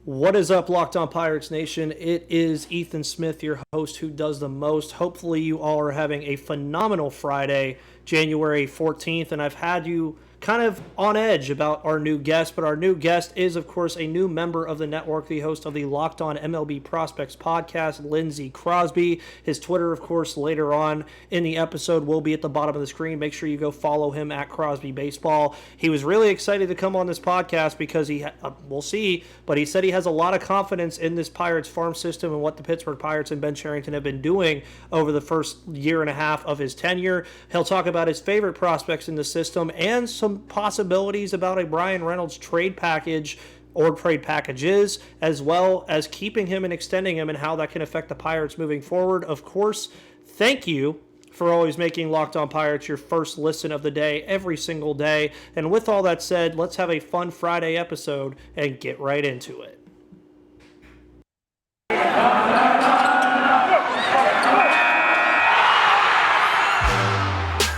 What is up, Locked On Pirates Nation? It is Ethan Smith, your host who does the most. Hopefully you all are having a phenomenal Friday, January 14th, and I've had you kind of on edge about our new guest, but our new guest is, of course, a new member of the network, the host of the Locked On MLB Prospects podcast, Lindsay Crosby. His Twitter, of course, later on in the episode will be at the bottom of the screen. Make sure you go follow him at Crosby Baseball. He was really excited to come on this podcast because we'll see, but he said he has a lot of confidence in this Pirates farm system and what the Pittsburgh Pirates and Ben Cherington have been doing over the first year and a half of his tenure. He'll talk about his favorite prospects in the system and some possibilities about a Bryan Reynolds trade package or trade packages, as well as keeping him and extending him and how that can affect the Pirates moving forward. Of course, thank you for always making Locked On Pirates your first listen of the day every single day. And with all that said, let's have a fun Friday episode and get right into it.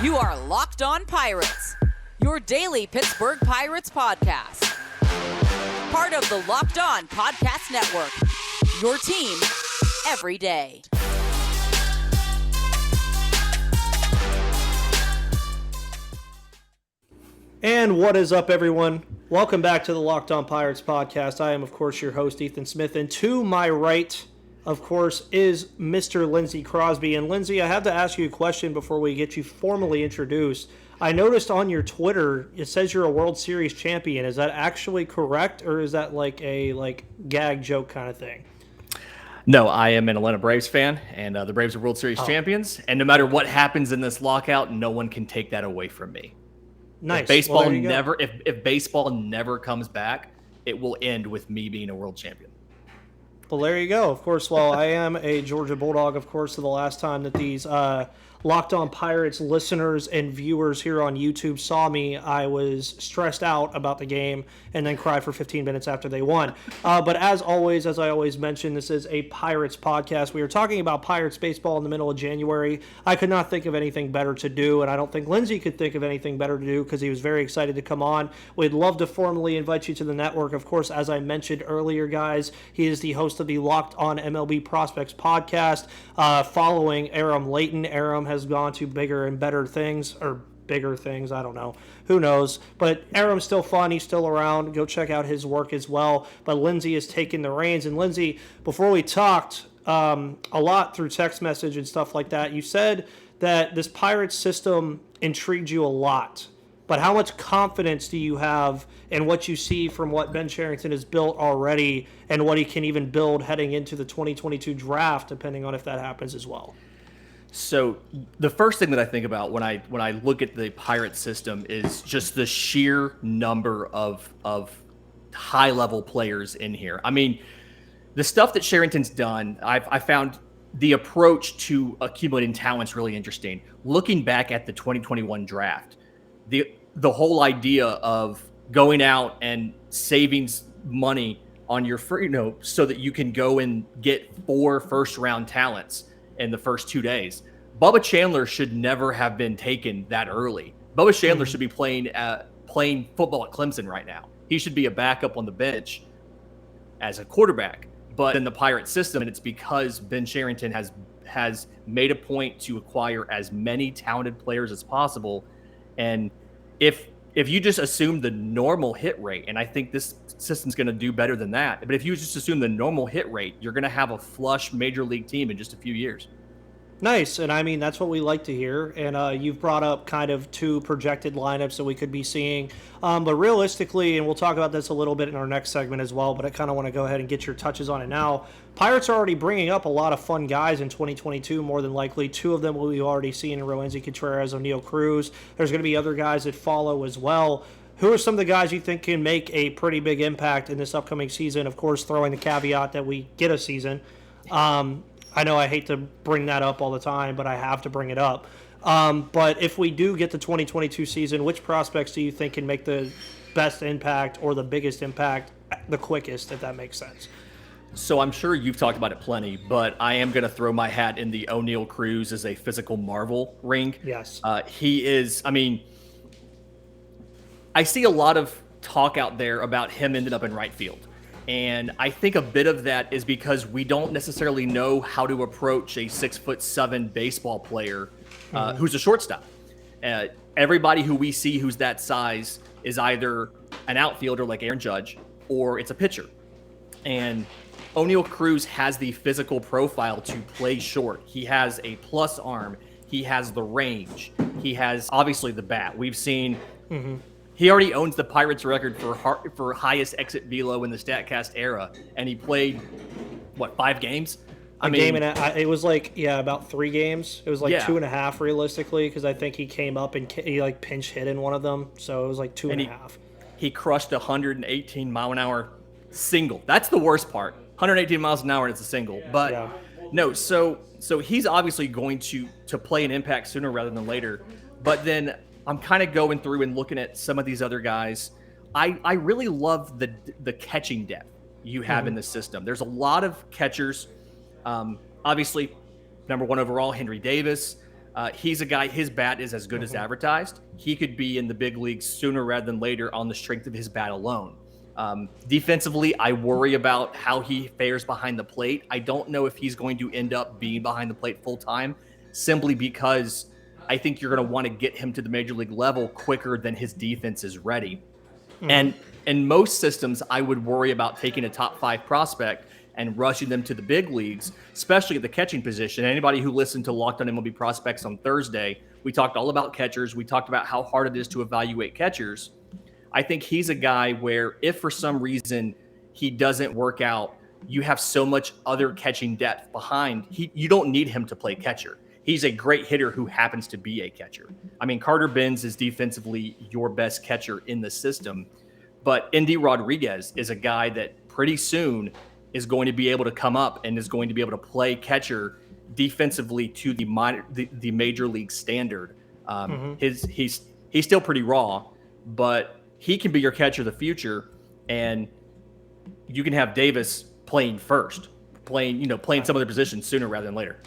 You are Locked On Pirates, your daily Pittsburgh Pirates podcast. Part of the Locked On Podcast Network, your team every day. And what is up, everyone? Welcome back to the Locked On Pirates podcast. I am, of course, your host, Ethan Smith, and to my right, of course, is Mr. Lindsay Crosby. And Lindsay, I have to ask you a question before we get you formally introduced. I noticed on your Twitter, it says you're a World Series champion. Is that actually correct, or is that like a gag joke kind of thing? No, I am an Atlanta Braves fan, and the Braves are World Series champions. And no matter what happens in this lockout, no one can take that away from me. Nice. If baseball if baseball never comes back, it will end with me being a world champion. Well, there you go. Of course, while I am a Georgia Bulldog, of course, the last time that these Locked On Pirates listeners and viewers here on YouTube saw me, I was stressed out about the game and then cried for 15 minutes after they won. But as always, as I always mention, this is a Pirates podcast. We are talking about Pirates baseball in the middle of January. I could not think of anything better to do, and I don't think Lindsay could think of anything better to do because he was very excited to come on. We'd love to formally invite you to the network. Of course, as I mentioned earlier, guys, he is the host of the Locked On MLB Prospects podcast, following Aram Layton. Aram has gone to bigger and better things, or bigger things, I don't know. Who knows? But Aram's still fun. He's still around. Go check out his work as well. But Lindsay has taken the reins. And Lindsay, before we talked a lot through text message and stuff like that, you said that this Pirates system intrigued you a lot. But how much confidence do you have in what you see from what Ben Cherington has built already and what he can even build heading into the 2022 draft, depending on if that happens as well? So the first thing that I think about when I look at the Pirate system is just the sheer number of high level players in here. I mean, the stuff that Cherington's done, I found the approach to accumulating talent's really interesting. Looking back at the 2021 draft, the whole idea of going out and saving money on your free, so that you can go and get 4 first-round talents in the first 2 days. Bubba Chandler should never have been taken that early. Bubba Chandler should be playing football at Clemson right now. He should be a backup on the bench as a quarterback. But in the Pirate system, and it's because Ben Cherington has made a point to acquire as many talented players as possible. And if you just assume the normal hit rate, and I think this system's going to do better than that, but if you just assume the normal hit rate, you're going to have a flush major league team in just a few years. Nice, and I mean, that's what we like to hear, and you've brought up kind of 2 projected lineups that we could be seeing, but realistically, and we'll talk about this a little bit in our next segment as well, but I kind of want to go ahead and get your touches on it now. Pirates are already bringing up a lot of fun guys in 2022, more than likely. 2 of them we've already seen in Roansy Contreras, O'Neal Cruz. There's going to be other guys that follow as well. Who are some of the guys you think can make a pretty big impact in this upcoming season? Of course, throwing the caveat that we get a season. I know I hate to bring that up all the time, but I have to bring it up. But if we do get the 2022 season, which prospects do you think can make the best impact or the biggest impact the quickest, if that makes sense? So I'm sure you've talked about it plenty, but I am going to throw my hat in the O'Neal Cruz as a physical marvel ring. Yes. He is, I mean, I see a lot of talk out there about him ending up in right field. And I think a bit of that is because we don't necessarily know how to approach a 6'7" baseball player who's a shortstop. Everybody who we see who's that size is either an outfielder like Aaron Judge or it's a pitcher. And O'Neal Cruz has the physical profile to play short. He has a plus arm. He has the range. He has obviously the bat. We've seen he already owns the Pirates record for highest exit velo in the StatCast era, and he played 5 games? It was about 3 games. It was 2.5 realistically, because I think he came up and he pinch hit in one of them, so it was 2.5. He crushed 118 mile an hour single. That's the worst part. 118 miles an hour and it's a single. But yeah. No, so he's obviously going to play an impact sooner rather than later. But then I'm kind of going through and looking at some of these other guys. I really love the catching depth you have in the system. There's a lot of catchers. Obviously, number 1 overall, Henry Davis. He's a guy, his bat is as good as advertised. He could be in the big leagues sooner rather than later on the strength of his bat alone. Defensively, I worry about how he fares behind the plate. I don't know if he's going to end up being behind the plate full time, simply because I think you're going to want to get him to the major league level quicker than his defense is ready. And in most systems, I would worry about taking a top 5 prospect and rushing them to the big leagues, especially at the catching position. Anybody who listened to Locked On MLB Prospects on Thursday, we talked all about catchers. We talked about how hard it is to evaluate catchers. I think he's a guy where if for some reason he doesn't work out, you have so much other catching depth behind. You don't need him to play catcher. He's a great hitter who happens to be a catcher. I mean, Carter Benz is defensively your best catcher in the system, but Indy Rodriguez is a guy that pretty soon is going to be able to come up and is going to be able to play catcher defensively to the major league standard. He's still pretty raw, but he can be your catcher of the future, and you can have Davis playing first, playing some other positions sooner rather than later.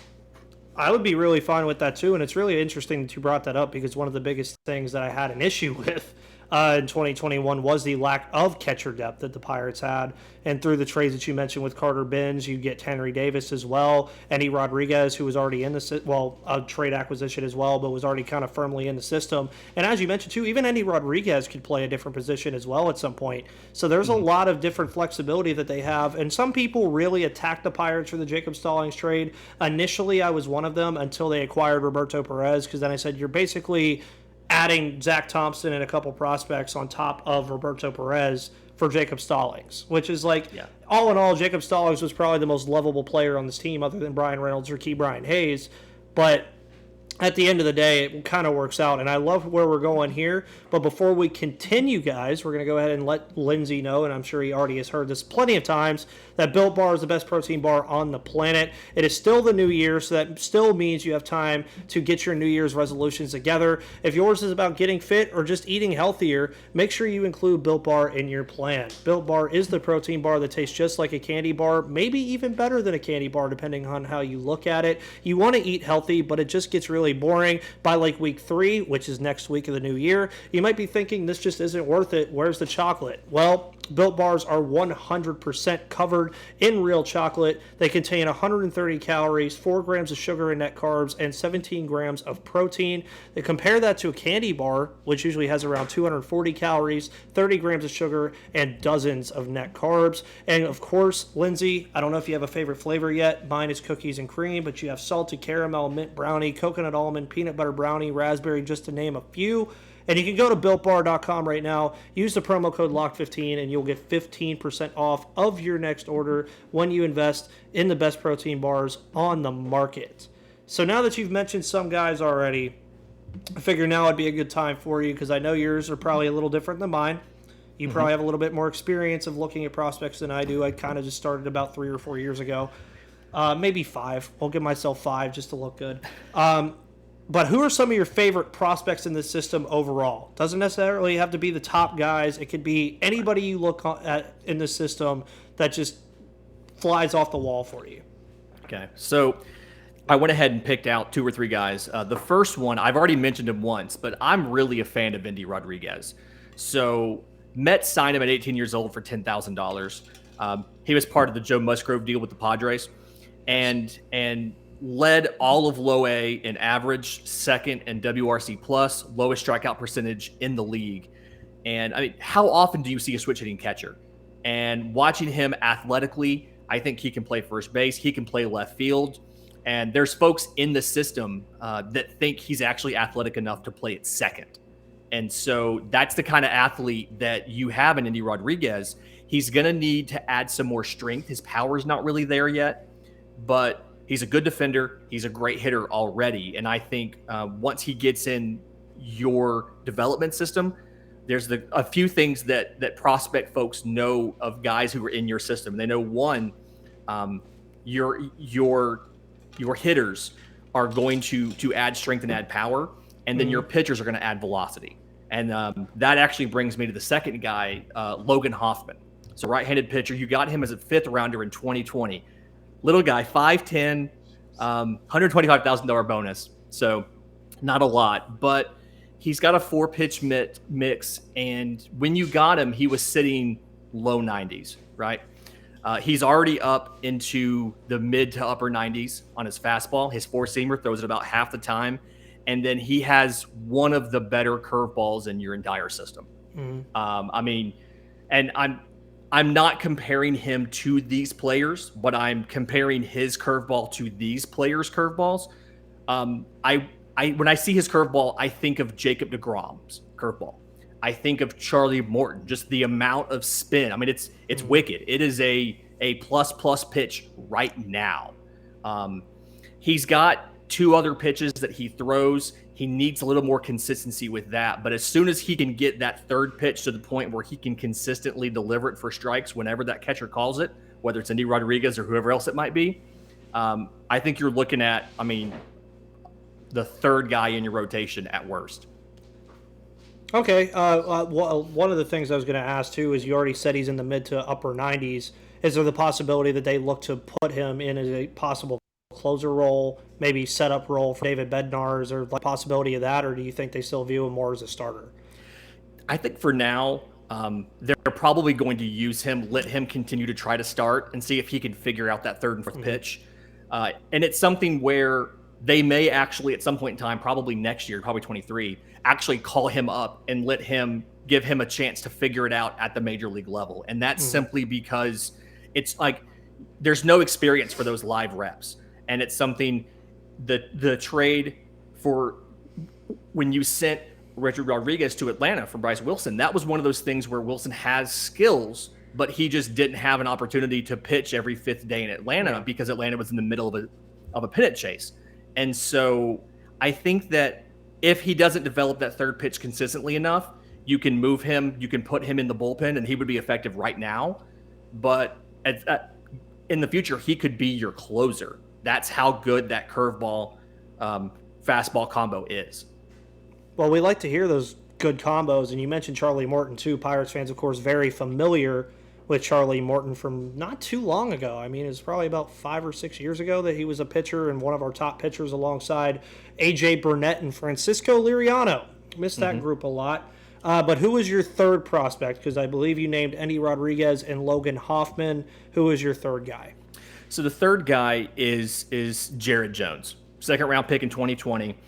I would be really fine with that too, and it's really interesting that you brought that up, because one of the biggest things that I had an issue with in 2021 was the lack of catcher depth that the Pirates had. And through the trades that you mentioned with Carter Benz, you get Henry Davis as well, Eddie Rodriguez, who was already in a trade acquisition as well, but was already kind of firmly in the system. And as you mentioned too, even Eddie Rodriguez could play a different position as well at some point. So there's a lot of different flexibility that they have. And some people really attacked the Pirates for the Jacob Stallings trade. Initially, I was one of them until they acquired Roberto Perez, because then I said, you're basically adding Zach Thompson and a couple prospects on top of Roberto Perez for Jacob Stallings, which is all in all, Jacob Stallings was probably the most lovable player on this team other than Bryan Reynolds or Brian Hayes. But at the end of the day, it kind of works out, and I love where we're going here. But before we continue, guys, we're going to go ahead and let Lindsay know, and I'm sure he already has heard this plenty of times, that Built Bar is the best protein bar on the planet. It is still the new year, so that still means you have time to get your New Year's resolutions together. If yours is about getting fit or just eating healthier, make sure you include Built Bar in your plan. Built Bar is the protein bar that tastes just like a candy bar, maybe even better than a candy bar, depending on how you look at it. You want to eat healthy, but it just gets really boring by week 3, which is next week of the new year. You might be thinking, this just isn't worth it. Where's the chocolate? Well, Built Bars are 100% covered in real chocolate. They contain 130 calories, 4 grams of sugar and net carbs, and 17 grams of protein. They compare that to a candy bar, which usually has around 240 calories, 30 grams of sugar, and dozens of net carbs. And of course, Lindsay, I don't know if you have a favorite flavor yet. Mine is cookies and cream, but you have salted caramel, mint brownie, coconut almond, peanut butter brownie, raspberry, just to name a few. And you can go to BuiltBar.com right now, use the promo code LOCK15, and you'll get 15% off of your next order when you invest in the best protein bars on the market. So now that you've mentioned some guys already, I figure now would be a good time for you, because I know yours are probably a little different than mine. You probably have a little bit more experience of looking at prospects than I do. I kind of just started about 3 or 4 years ago. Maybe 5. I'll give myself 5 just to look good. But who are some of your favorite prospects in this system overall? Doesn't necessarily have to be the top guys. It could be anybody you look at in the system that just flies off the wall for you. Okay, so I went ahead and picked out 2 or 3 guys. The first one, I've already mentioned him once, but I'm really a fan of Indy Rodriguez. So Mets signed him at 18 years old for $10,000. He was part of the Joe Musgrove deal with the Padres, and led all of Low A in average, second in WRC plus, lowest strikeout percentage in the league. And I mean, how often do you see a switch hitting catcher? And watching him athletically, I think he can play first base. He can play left field. And there's folks in the system that think he's actually athletic enough to play at second. And so that's the kind of athlete that you have in Andy Rodriguez. He's going to need to add some more strength. His power is not really there yet, but he's a good defender. He's a great hitter already. And I think once he gets in your development system, there's a few things that prospect folks know of guys who are in your system. They know, one, your hitters are going to add strength and add power, and then your pitchers are going to add velocity. And that actually brings me to the second guy, Logan Hoffman. So right-handed pitcher. You got him as a fifth rounder in 2020. Little guy, 5'10", $125,000 bonus. So not a lot, but he's got a 4-pitch mix. And when you got him, he was sitting low 90s, right? He's already up into the mid to upper 90s on his fastball. His four-seamer throws it about half the time. And then he has one of the better curveballs in your entire system. I mean, and I'm not comparing him to these players, but I'm comparing his curveball to these players' curveballs. When I see his curveball, I think of Jacob deGrom's curveball. I think of Charlie Morton, just the amount of spin. I mean, it's wicked. It is a plus pitch right now. He's got 2 other pitches that he throws. He needs a little more consistency with that. But as soon as he can get that third pitch to the point where he can consistently deliver it for strikes whenever that catcher calls it, whether it's Andy Rodriguez or whoever else it might be, I think you're looking at, the third guy in your rotation at worst. Okay. One of the things I was going to ask, too, is you already said he's in the mid to upper 90s. Is there the possibility that they look to put him in as a possible closer role, maybe setup role for David Bednar? Is there a possibility of that, or do you think they still view him more as a starter? I think for now, they're probably going to use him, let him continue to try to start and see if he can figure out that third and fourth pitch. And it's something where they may actually, at some point in time, probably next year, probably 23, actually call him up and give him a chance to figure it out at the major league level. And that's simply because it's like there's no experience for those live reps. And it's something the trade for when you sent Richard Rodriguez to Atlanta for Bryce Wilson, that was one of those things where Wilson has skills, but he just didn't have an opportunity to pitch every 5th day in Atlanta because Atlanta was in the middle of a pennant chase. And so I think that if he doesn't develop that third pitch consistently enough, you can move him, you can put him in the bullpen, and he would be effective right now. But in the future, he could be your closer. That's how good that curveball fastball combo is. Well, we like to hear those good combos, and you mentioned Charlie Morton too. Pirates fans, of course, very familiar with Charlie Morton from not too long ago. I mean, it's probably about 5 or 6 years ago that he was a pitcher and one of our top pitchers alongside A.J. Burnett and Francisco Liriano. Missed that group a lot. But who was your third prospect? Because I believe you named Andy Rodriguez and Logan Hoffman. Who was your third guy? So the third guy is Jared Jones, second-round pick in 2020.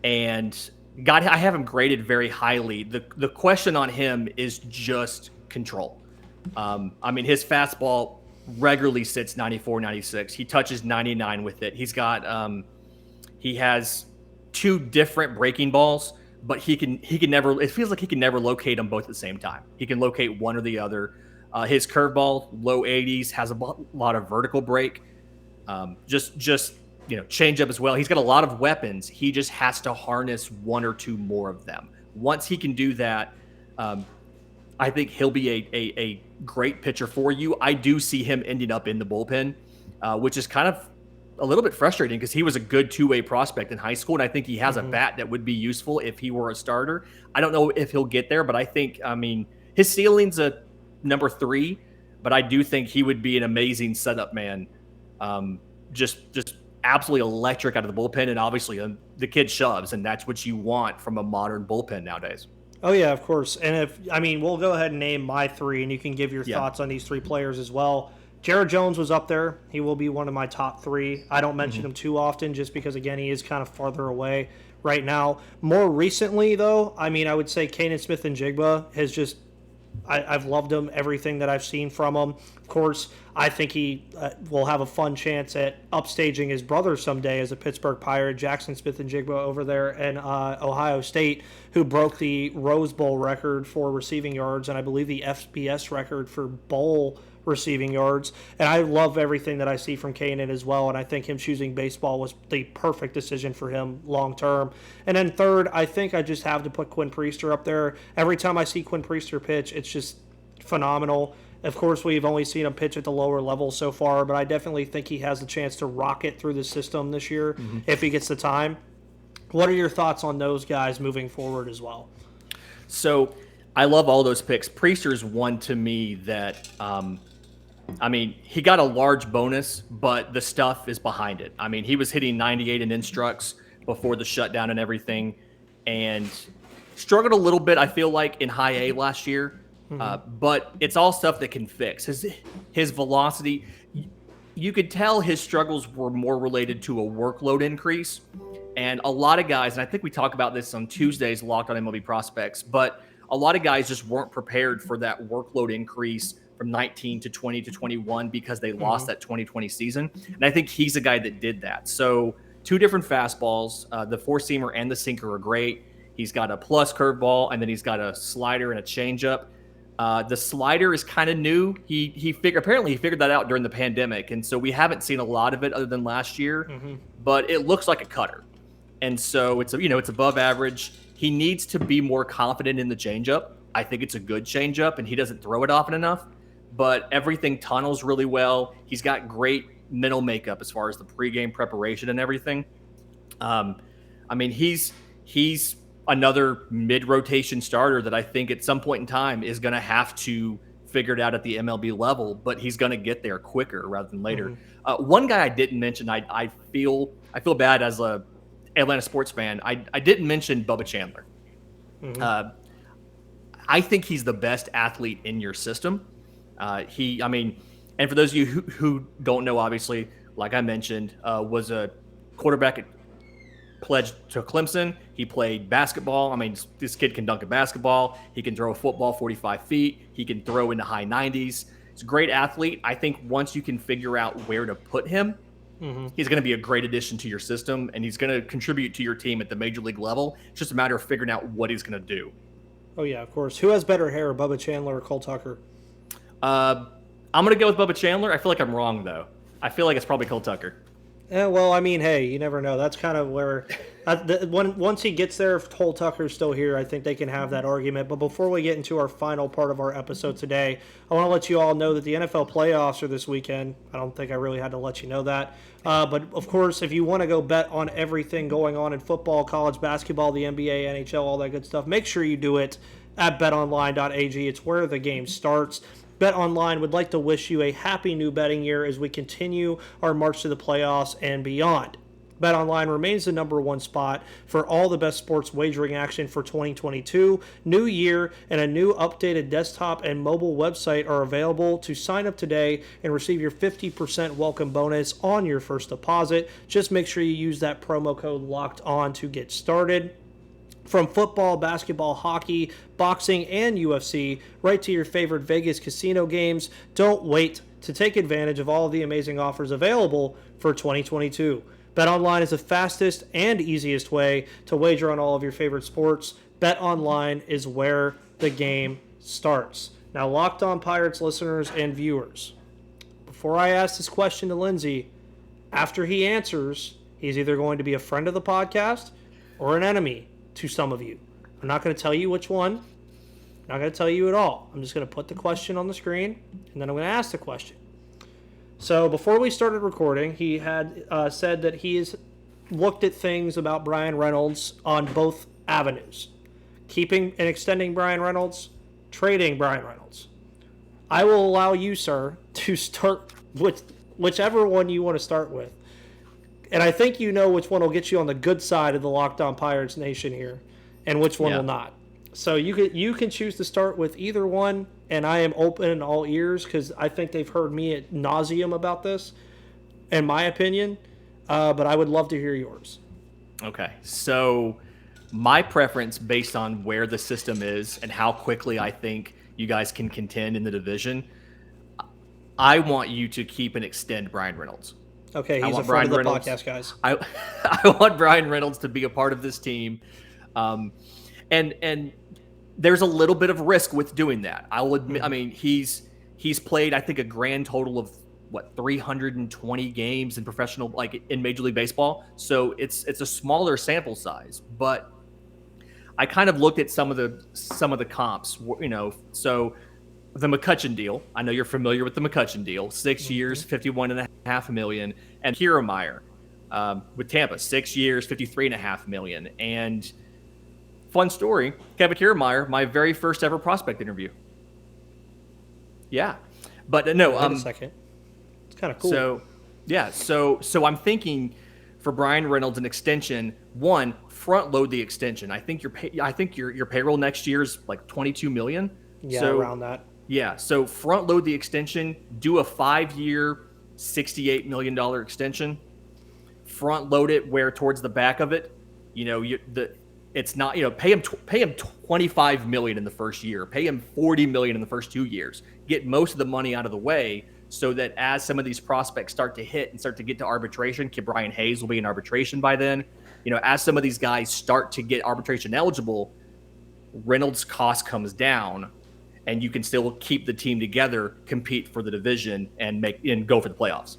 And I have him graded very highly. The question on him is just control. His fastball regularly sits 94, 96. He touches 99 with it. He's got he has 2 different breaking balls, but he can never. It feels like he can never locate them both at the same time. He can locate one or the other. His curveball, low 80s, has a lot of vertical break. Change up as well. He's got a lot of weapons. He just has to harness 1 or 2 more of them. Once he can do that, I think he'll be a great pitcher for you. I do see him ending up in the bullpen, which is kind of a little bit frustrating because he was a good 2-way prospect in high school, and I think he has a bat that would be useful if he were a starter. I don't know if he'll get there, but I think, his ceiling's a number 3, but I do think he would be an amazing setup man. Just absolutely electric out of the bullpen, and obviously the kid shoves, and that's what you want from a modern bullpen nowadays. Oh, yeah, of course. And we'll go ahead and name my three, and you can give your thoughts on these three players as well. Jared Jones was up there. He will be one of my top three. I don't mention him too often just because, again, he is kind of farther away right now. More recently, though, I would say Kanan Smith-Njigba has just I've loved him, everything that I've seen from him. Of course, I think he will have a fun chance at upstaging his brother someday as a Pittsburgh Pirate, Jackson Smith-Njigba over there in Ohio State, who broke the Rose Bowl record for receiving yards and I believe the FBS record for bowl receiving yards. And I love everything that I see from Kanan as well, and I think him choosing baseball was the perfect decision for him long term. And then third, I think I just have to put Quinn Priester up there. Every time I see Quinn Priester pitch, it's just phenomenal. Of course, we've only seen him pitch at the lower level so far, but I definitely think he has a chance to rocket through the system this year if he gets the time. What are your thoughts on those guys moving forward as well? So I love all those picks. Priester's one to me that he got a large bonus, but the stuff is behind it. He was hitting 98 in instructs before the shutdown and everything, and struggled a little bit, I feel like, in high A last year. But it's all stuff that can fix. His velocity, you could tell his struggles were more related to a workload increase. And a lot of guys, and I think we talk about this on Tuesdays, Locked On MLB Prospects, but a lot of guys just weren't prepared for that workload increase from 19 to 20 to 21 because they lost that 2020 season. And I think he's a guy that did that. So 2 different fastballs, the four-seamer and the sinker are great. He's got a plus curveball, and then he's got a slider and a changeup. The slider is kind of new. He figured that out during the pandemic, and so we haven't seen a lot of it other than last year. But it looks like a cutter, and so it's above average. He needs to be more confident in the changeup. I think it's a good changeup, and he doesn't throw it often enough. But everything tunnels really well. He's got great mental makeup as far as the pregame preparation and everything. He's another mid-rotation starter that I think at some point in time is going to have to figure it out at the MLB level, but he's going to get there quicker rather than later. One guy I didn't mention, I feel bad as a Atlanta sports fan. I didn't mention Bubba Chandler. I think he's the best athlete in your system. And for those of you who don't know, obviously, like I mentioned, was a quarterback pledged to Clemson. He played basketball. This kid can dunk a basketball. He can throw a football 45 feet. He can throw in the high 90s. He's a great athlete. I think once you can figure out where to put him, he's going to be a great addition to your system, and he's going to contribute to your team at the major league level. It's just a matter of figuring out what he's going to do. Oh, yeah, of course. Who has better hair, Bubba Chandler or Cole Tucker? I'm going to go with Bubba Chandler. I feel like I'm wrong, though. I feel like it's probably Cole Tucker. Yeah, well, hey, you never know. That's kind of where once he gets there, if Cole Tucker's still here, I think they can have that argument. But before we get into our final part of our episode today, I want to let you all know that the NFL playoffs are this weekend. I don't think I really had to let you know that. But, of course, if you want to go bet on everything going on in football, college basketball, the NBA, NHL, all that good stuff, make sure you do it at betonline.ag. It's where the game starts. BetOnline would like to wish you a happy new betting year as we continue our march to the playoffs and beyond. BetOnline remains the number one spot for all the best sports wagering action for 2022. New year and a new updated desktop and mobile website are available to sign up today and receive your 50% welcome bonus on your first deposit. Just make sure you use that promo code LOCKEDON to get started. From football, basketball, hockey, boxing, and UFC, right to your favorite Vegas casino games, don't wait to take advantage of all of the amazing offers available for 2022. BetOnline is the fastest and easiest way to wager on all of your favorite sports. BetOnline is where the game starts. Now, Locked On Pirates listeners and viewers, before I ask this question to Lindsay, after he answers, he's either going to be a friend of the podcast or an enemy to some of you. I'm not going to tell you which one. I'm not going to tell you at all. I'm just going to put the question on the screen, and then I'm going to ask the question. So before we started recording, he had said that he has looked at things about Bryan Reynolds on both avenues. Keeping and extending Bryan Reynolds, trading Bryan Reynolds. I will allow you, sir, to start with whichever one you want to start with. And I think you know which one will get you on the good side of the Locked On Pirates Nation here and which one will not. So you can choose to start with either one, and I am open and all ears because I think they've heard me ad nauseum about this, in my opinion. But I would love to hear yours. Okay, so my preference based on where the system is and how quickly I think you guys can contend in the division, I want you to keep and extend Bryan Reynolds. Okay, he's a friend of the podcast, guys. I want Bryan Reynolds to be a part of this team. And there's a little bit of risk with doing that. I will admit. I mean, he's played, I think, a grand total of 320 games in professional, like in Major League Baseball. So it's a smaller sample size. But I kind of looked at some of the comps. So the McCutchen deal. I know you're familiar with the McCutchen deal. 6 years, $51.5 million, and Kiermaier with Tampa, 6 years, $53.5 million, and fun story, Kevin Kiermaier, my very first ever prospect interview. Yeah. But no, wait a second. It's kind of cool. So, yeah, so I'm thinking for Bryan Reynolds an extension, one, front load the extension. I think your payroll next year is like $22 million. Yeah, so, around that. Yeah, so front load the extension, do a 5-year, $68 million extension. Front load it where towards the back of it, it's not, pay him $25 million in the first year, pay him $40 million in the first 2 years, get most of the money out of the way so that as some of these prospects start to hit and start to get to arbitration, Bryan Hayes will be in arbitration by then. As some of these guys start to get arbitration eligible, Reynolds' cost comes down and you can still keep the team together, compete for the division and go for the playoffs.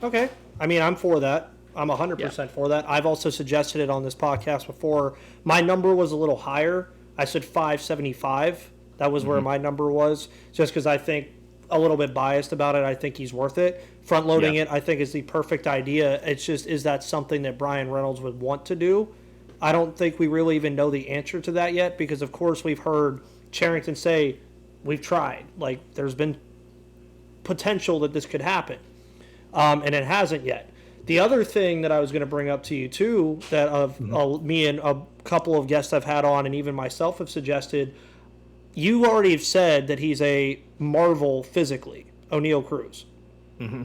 Okay. I mean, I'm for that. I'm 100% for that. I've also suggested it on this podcast before. My number was a little higher. I said 575. That was where my number was, just because I think a little bit biased about it. I think he's worth it. Front loading it, I think, is the perfect idea. It's just, is that something that Bryan Reynolds would want to do? I don't think we really even know the answer to that yet, because of course we've heard Cherington say, we've tried. Like, there's been potential that this could happen, and it hasn't yet. The other thing that I was going to bring up to you too, that me and a couple of guests I've had on, and even myself have suggested, you already have said that he's a marvel physically, O'Neal Cruz. Mm-hmm.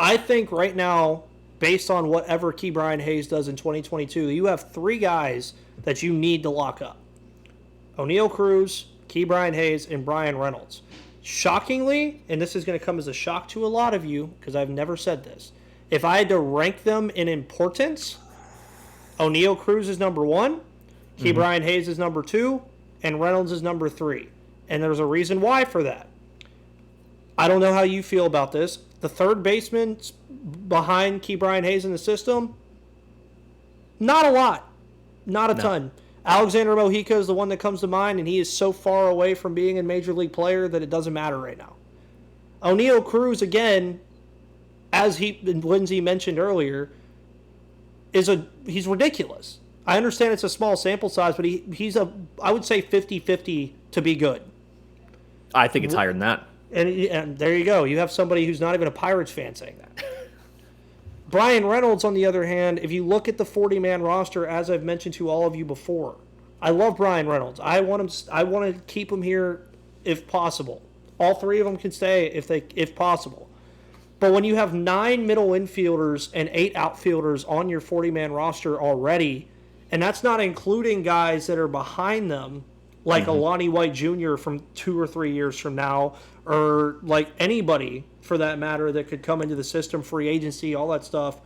I think right now, based on whatever Bryan Hayes does in 2022, you have 3 guys that you need to lock up. O'Neal Cruz, Bryan Hayes, and Bryan Reynolds. Shockingly, and this is going to come as a shock to a lot of you, because I've never said this, if I had to rank them in importance, O'Neal Cruz is number 1, Bryan Hayes is number 2, and Reynolds is number 3. And there's a reason why for that. I don't know how you feel about this. The third baseman behind Bryan Hayes in the system, not a lot. Not a ton. Alexander Mojica is the one that comes to mind, and he is so far away from being a major league player that it doesn't matter right now. O'Neal Cruz, again, as Lindsay mentioned earlier, he's ridiculous. I understand it's a small sample size, but he's I would say 50-50 to be good. I think it's higher than that. And there you go. You have somebody who's not even a Pirates fan saying that. Bryan Reynolds, on the other hand, if you look at the 40-man roster, as I've mentioned to all of you before, I love Bryan Reynolds. I want to keep him here if possible. All 3 of them can stay if possible. But when you have 9 middle infielders and 8 outfielders on your 40-man roster already, and that's not including guys that are behind them, like Alani White Jr. from 2 or 3 years from now, or like anybody for that matter that could come into the system, free agency, all that stuff.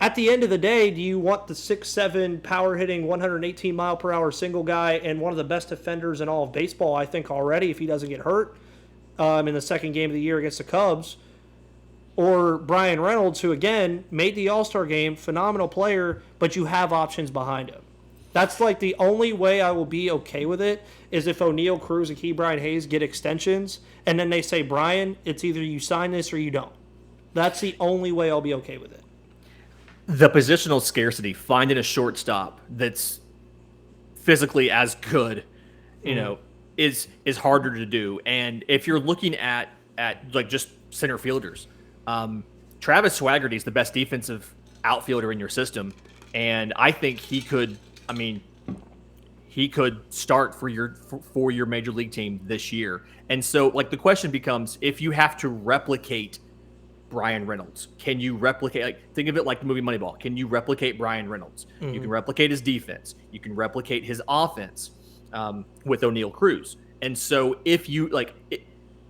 At the end of the day, do you want the 6'7", power-hitting, 118-mile-per-hour single guy and one of the best defenders in all of baseball, I think, already, if he doesn't get hurt in the second game of the year against the Cubs? Or Bryan Reynolds, who, again, made the All-Star game, phenomenal player, but you have options behind him. That's like the only way I will be okay with it is if O'Neal Cruz and Bryan Hayes get extensions, and then they say, Brian, it's either you sign this or you don't. That's the only way I'll be okay with it. The positional scarcity, finding a shortstop that's physically as good, is harder to do. And if you're looking at like just center fielders, Travis Swaggerty is the best defensive outfielder in your system, and I think he could. I mean, he could start for your major league team this year. And so, like, the question becomes, if you have to replicate Bryan Reynolds, can you replicate, like, think of it like the movie Moneyball. Can you replicate Bryan Reynolds? Mm-hmm. You can replicate his defense. You can replicate his offense with O'Neal Cruz. And so if you,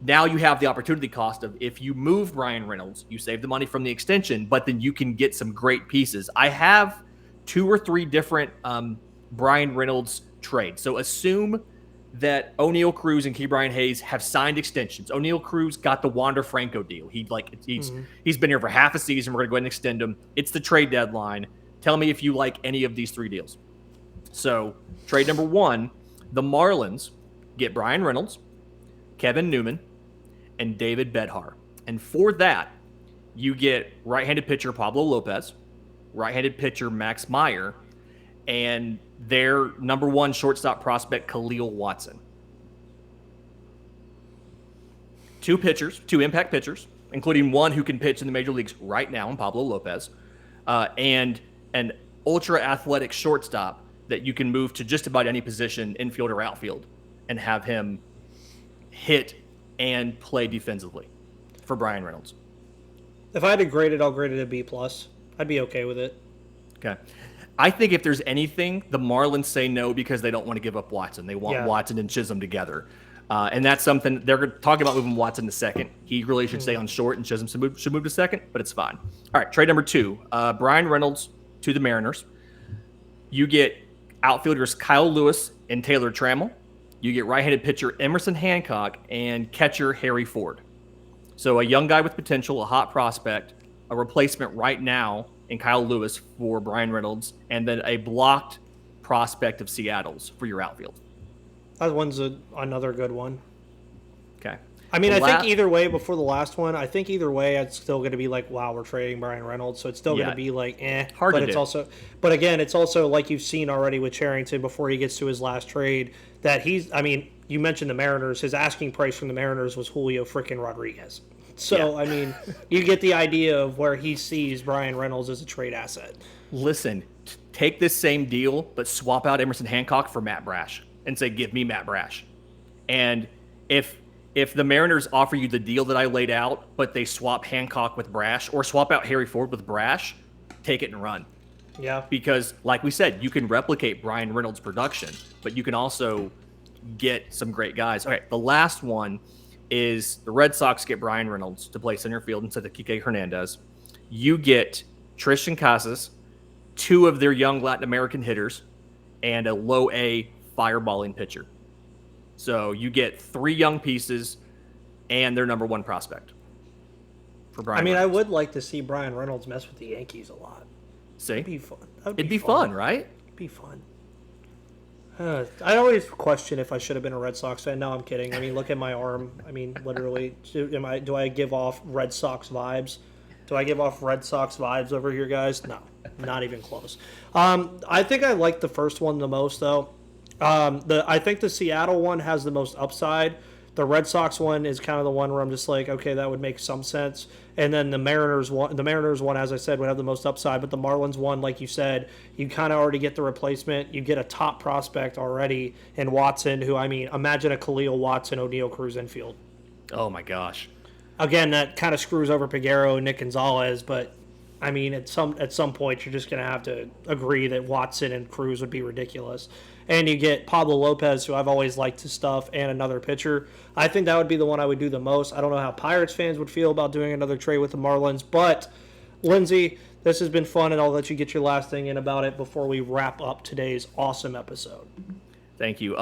now you have the opportunity cost of, if you move Bryan Reynolds, you save the money from the extension, but then you can get some great pieces. I have 2 or 3 different Bryan Reynolds trades. So assume that O'Neal Cruz and Ke'Bryan Hayes have signed extensions. O'Neal Cruz got the Wander Franco deal. He's been here for half a season. We're going to go ahead and extend him. It's the trade deadline. Tell me if you like any of these 3 deals. So trade number 1, the Marlins get Bryan Reynolds, Kevin Newman, and David Bednar. And for that, you get right-handed pitcher Pablo Lopez, right-handed pitcher Max Meyer, and their number 1 shortstop prospect, Khalil Watson. 2 impact pitchers, including one who can pitch in the major leagues right now in Pablo Lopez, and an ultra-athletic shortstop that you can move to just about any position, infield or outfield, and have him hit and play defensively for Bryan Reynolds. If I had to grade it, I'll grade it a B+. I'd be okay with it. Okay. I think if there's anything, the Marlins say no because they don't want to give up Watson. They want Watson and Chisholm together. And that's something they're talking about, moving Watson to second. He really should stay on short, and Chisholm should move to second, but it's fine. All right, trade number 2, Bryan Reynolds to the Mariners. You get outfielders Kyle Lewis and Taylor Trammell. You get right-handed pitcher Emerson Hancock and catcher Harry Ford. So a young guy with potential, a hot prospect, a replacement right now in Kyle Lewis for Bryan Reynolds, and then a blocked prospect of Seattle's for your outfield. That one's another good one. Okay. I mean, I think either way, before the last one, I think either way, it's still going to be like, wow, we're trading Bryan Reynolds. So it's still going to be like, hard but to it's do. also, but again, it's also like you've seen already with Cherington before he gets to his last trade that you mentioned the Mariners. His asking price from the Mariners was Julio freaking Rodriguez. So, I mean, you get the idea of where he sees Bryan Reynolds as a trade asset. Listen, take this same deal, but swap out Emerson Hancock for Matt Brash and say, give me Matt Brash. And if the Mariners offer you the deal that I laid out, but they swap Hancock with Brash or swap out Harry Ford with Brash, take it and run. Yeah. Because, like we said, you can replicate Bryan Reynolds' production, but you can also get some great guys. Okay, the last one is the Red Sox get Bryan Reynolds to play center field instead of Kike Hernandez. You get Tristan Casas, 2 of their young Latin American hitters, and a low-A fireballing pitcher. So you get 3 young pieces and their number 1 prospect for Bryan Reynolds. I would like to see Bryan Reynolds mess with the Yankees a lot. See? It'd be fun. It'd be fun, right? It'd be fun. I always question if I should have been a Red Sox fan. No, I'm kidding. I mean, look at my arm. I mean, literally, do I give off Red Sox vibes? Do I give off Red Sox vibes over here, guys? No, not even close. I think I like the first one the most, though. I think the Seattle one has the most upside. The Red Sox one is kind of the one where I'm just like, okay, that would make some sense. And then the Mariners one, as I said, would have the most upside. But the Marlins one, like you said, you kind of already get the replacement. You get a top prospect already in Watson, who, I mean, imagine a Khalil Watson, O'Neal Cruz infield. Oh, my gosh. Again, that kind of screws over Peguero and Nick Gonzalez, but I mean, at some point, you're just going to have to agree that Watson and Cruz would be ridiculous. And you get Pablo Lopez, who I've always liked his stuff, and another pitcher. I think that would be the one I would do the most. I don't know how Pirates fans would feel about doing another trade with the Marlins, but Lindsay, this has been fun, and I'll let you get your last thing in about it before we wrap up today's awesome episode. Thank you.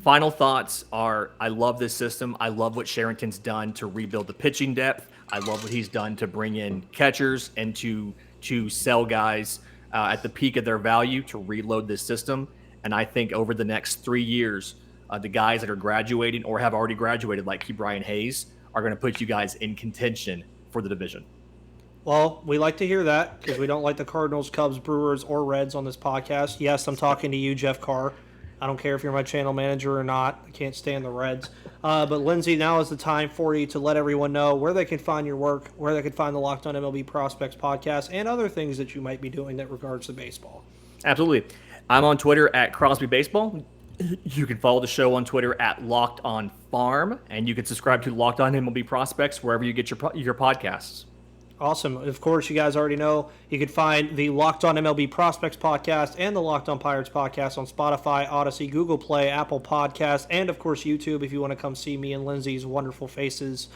Final thoughts are, I love this system. I love what Cherington's done to rebuild the pitching depth. I love what he's done to bring in catchers and to sell guys at the peak of their value to reload this system. And I think over the next 3 years, the guys that are graduating or have already graduated, like Ke'Bryan Hayes, are going to put you guys in contention for the division. Well, we like to hear that because we don't like the Cardinals, Cubs, Brewers, or Reds on this podcast. Yes, I'm talking to you, Jeff Carr. I don't care if you're my channel manager or not. I can't stand the Reds. But Lindsay, now is the time for you to let everyone know where they can find your work, where they can find the Locked On MLB Prospects podcast, and other things that you might be doing that regards to baseball. Absolutely. I'm on Twitter at Crosby Baseball. You can follow the show on Twitter at Locked On Farm, and you can subscribe to Locked On MLB Prospects wherever you get your podcasts. Awesome. Of course, you guys already know you can find the Locked On MLB Prospects podcast and the Locked On Pirates podcast on Spotify, Odyssey, Google Play, Apple Podcasts, and, of course, YouTube if you want to come see me and Lindsay's wonderful faces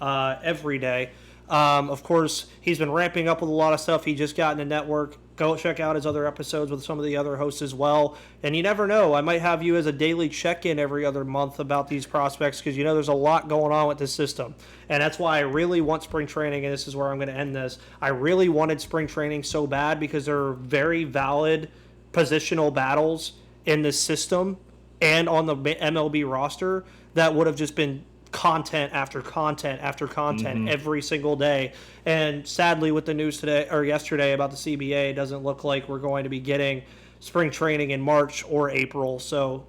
every day. Of course, he's been ramping up with a lot of stuff. He just got in the network. Go check out his other episodes with some of the other hosts as well. And you never know, I might have you as a daily check-in every other month about these prospects because you know there's a lot going on with this system. And that's why I really want spring training, and this is where I'm going to end this. I really wanted spring training so bad because there are very valid positional battles in this system and on the MLB roster that would have just been content after content after content every single day. And sadly, with the news today or yesterday about the CBA, it doesn't look like we're going to be getting spring training in March or April. So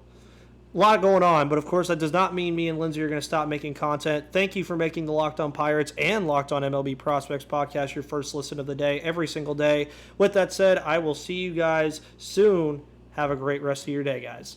a lot going on, but of course that does not mean me and Lindsay are going to stop making content. Thank you for making the Locked On Pirates and Locked On MLB Prospects podcast your first listen of the day every single day. With that said, I will see you guys soon. Have a great rest of your day, guys.